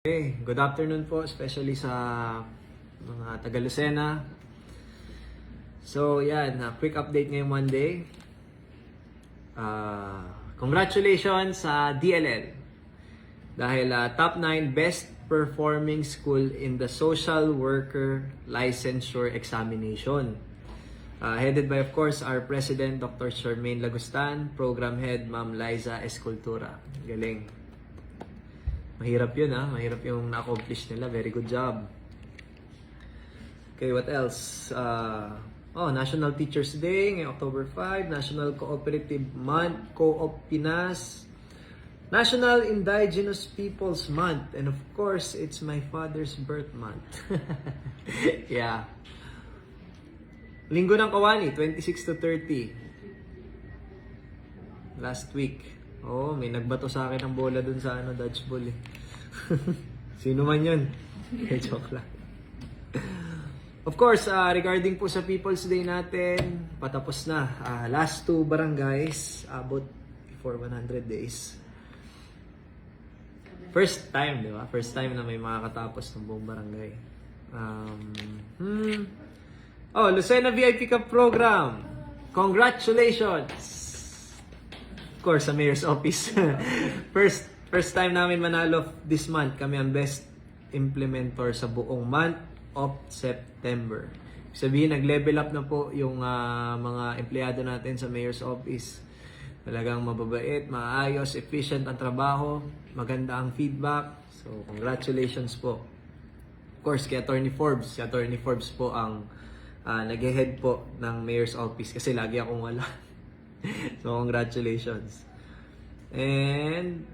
Okay, good afternoon po, especially sa mga taga Lucena. So, yan, quick update ngayong Monday. Congratulations sa DLL. Dahil top 9 best performing school in the Social Worker Licensure Examination. Headed by, of course, our President, Dr. Charmaine Lagustan, Program Head, Ma'am Liza Escultura. Galing. Mahirap yun mahirap yung na-accomplish nila. Very good job. Okay, what else? National Teachers Day ngayong October 5, National Cooperative Month, Co-op Pinas, National Indigenous Peoples Month, and of course, it's my father's birth month. Yeah. Linggo ng Kawani, 26 to 30. Last week. May nagbato sa akin ng bola dun sa dodgeball eh. Sino man yun? Joke lang. Of course, regarding po sa People's Day natin, patapos na. Last 2 barangays, abot for 100 days. First time, di ba? First time na may makakatapos ng buong barangay. Lucena VIP Cup Program. Congratulations! Of course, sa Mayor's Office. First time namin manalo this month. Kami ang best implementor sa buong month of September. Sabihin, nag-level up na po yung mga empleyado natin sa Mayor's Office. Talagang mababait, maayos, efficient ang trabaho, maganda ang feedback. So, congratulations po. Of course, kay Attorney Forbes. Si Attorney Forbes po ang nag-head po ng Mayor's Office kasi lagi akong wala. So, congratulations. And,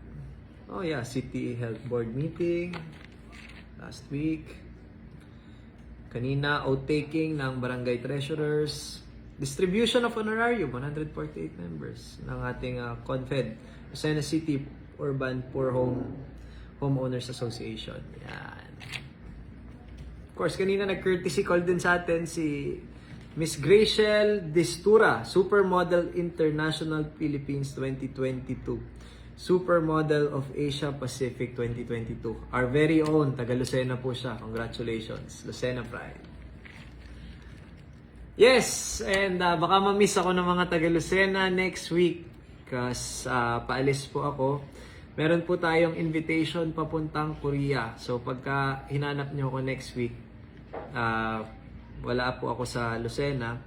City Health Board meeting last week. Kanina, oath-taking ng Barangay Treasurers. Distribution of honorarium, 148 members ng ating CONFED, Lucena City Urban Poor Homeowners Association. Yan. Of course, kanina nag-courtesy call din sa atin si Miss Graciel Distura, Supermodel International Philippines 2022. Supermodel of Asia Pacific 2022. Our very own, taga Lucena po siya. Congratulations. Lucena Pride. Yes, and baka ma-miss ako ng mga taga Lucena next week kasi paalis po ako. Meron po tayong invitation papuntang Korea. So pagka hinanap niyo ako next week, wala po ako sa Lucena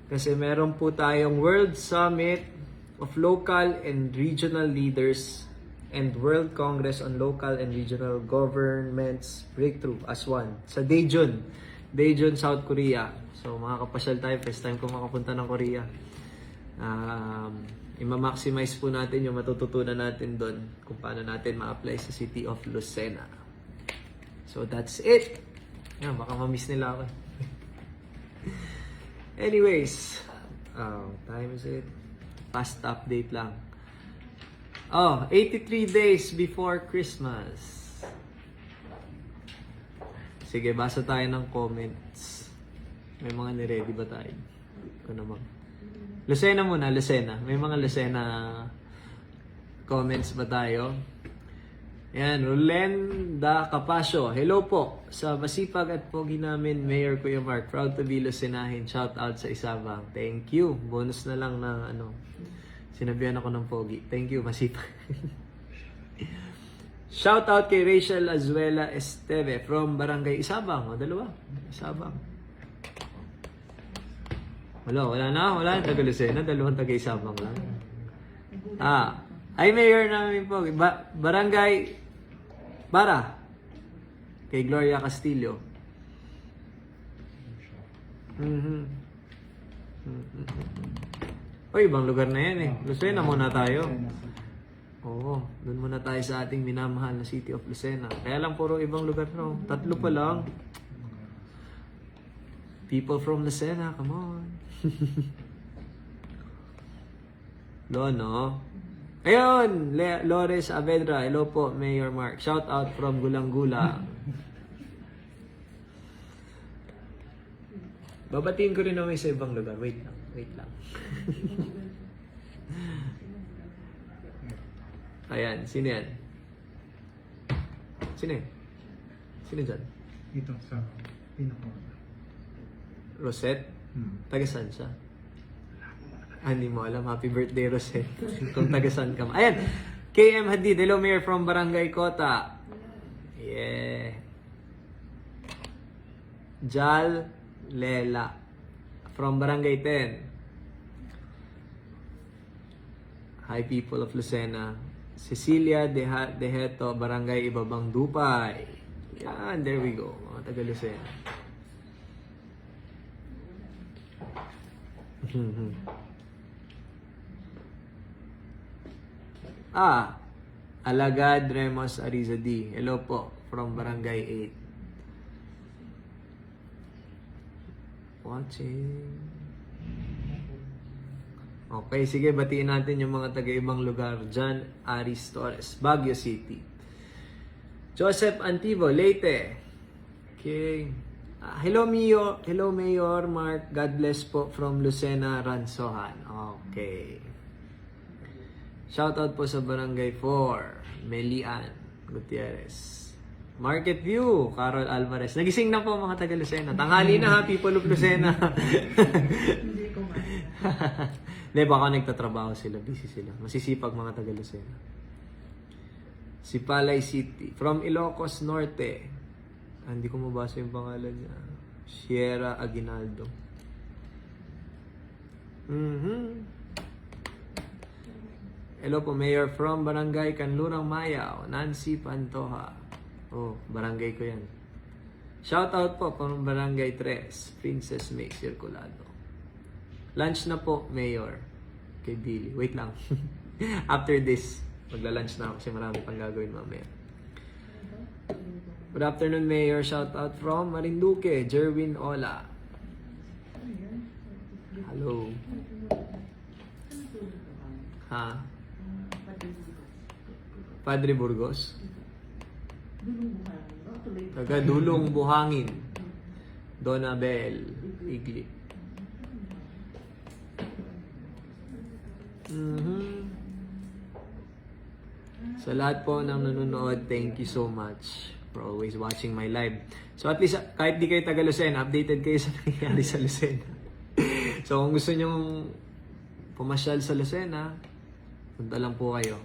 kasi meron po tayong World Summit of Local and Regional Leaders and World Congress on Local and Regional Governments Breakthrough as one sa Daejeon, South Korea. So makakapasyal tayo, first time ko makapunta ng Korea. I-maximize po natin yung matututunan natin doon kung paano natin ma-apply sa City of Lucena. So that's it. Yan, baka ma-miss nila ako. Anyways, time is it? Past update lang. 83 days before Christmas. Sige, basa tayo ng comments. May mga ni-ready ba tayo? Ito naman. Lucena muna, Lucena. May mga Lucena comments ba tayo? Yan, Rolenda Capasio. Hello po. Sa masipag at pogi namin, Mayor Kuya Mark. Proud to be Lucenahin. Shout out sa Isabang. Thank you. Bonus na lang na sinabihan ako ng pogi. Thank you, masipag. Shout out kay Rachel Azuela Esteve from Barangay Isabang. Dalawa. Isabang. Wala na. Taga Lucena. Dalawang taga Isabang lang. Ay, Mayor namin po. Barangay Bara. Kay Gloria Castillo. Ibang lugar na yan eh. Lucena muna tayo. Doon muna tayo sa ating minamahal na City of Lucena. Kaya lang puro ibang lugar no. 3 pa lang. People from Lucena, come on. No. Ayun, Lores Avedra. Hello po, Mayor Mark. Shout out from Gulang-Gulang. Babatiin ko rin naman sa ibang lugar. Wait lang. Ayan, sino yan? Sino yun? Sino dyan? Dito sa pinaka. Rosette? Taga saan siya? Hindi mo alam. Happy birthday, Rosette. Kung taga saan ka. Ayan. KM Hadid. Hello, Mayor from Barangay Kota. Yeah. Jal Lela from Barangay 10. Hi, people of Lucena. Cecilia Deheto, Barangay Ibabang Dupay. Yan, there we go. Mga taga Lucena. Alagad Remos Arizadi. Hello po, from Barangay 8. Watching. Okay, sige, batiin natin yung mga taga-ibang lugar. John Aris Torres, Baguio City. Joseph Antivo, Leyte. Okay. Hello, Mayor. Hello, Mayor Mark. God bless po from Lucena, Ransohan. Okay. Shoutout po sa Barangay 4, Melian Gutierrez. Market View, Carol Alvarez. Nagising na po mga taga Lucena. Tanghali na ha, people of Lucena. Hindi ko man. Hindi, baka nagtatrabaho sila. Busy sila. Masisipag mga taga Lucena. Si Palay City. From Ilocos Norte. Hindi ko mabasa yung pangalan niya. Sierra Aguinaldo. Hello po, Mayor from Barangay Canlurang Mayao. Nancy Pantoja. Oh, barangay ko yan. Shout out po from Barangay 3, Princess May Circulado. Lunch na po, Mayor. Kay Billy. Wait lang. After this, magla-lunch na ako kasi marami pang gagawin mamaya. Good afternoon, Mayor. Shout out from Marinduque, Jerwin Ola. Hello. Ha? Padre Burgos? Taga Dulong Buhangin. Donabel Igli. Sa lahat po ng nanonood, thank you so much for always watching my live. So at least, kahit di kayo taga Lucena, updated kayo sa nangyayari sa Lucena. So kung gusto nyong pumasyal sa Lucena, punta lang po kayo.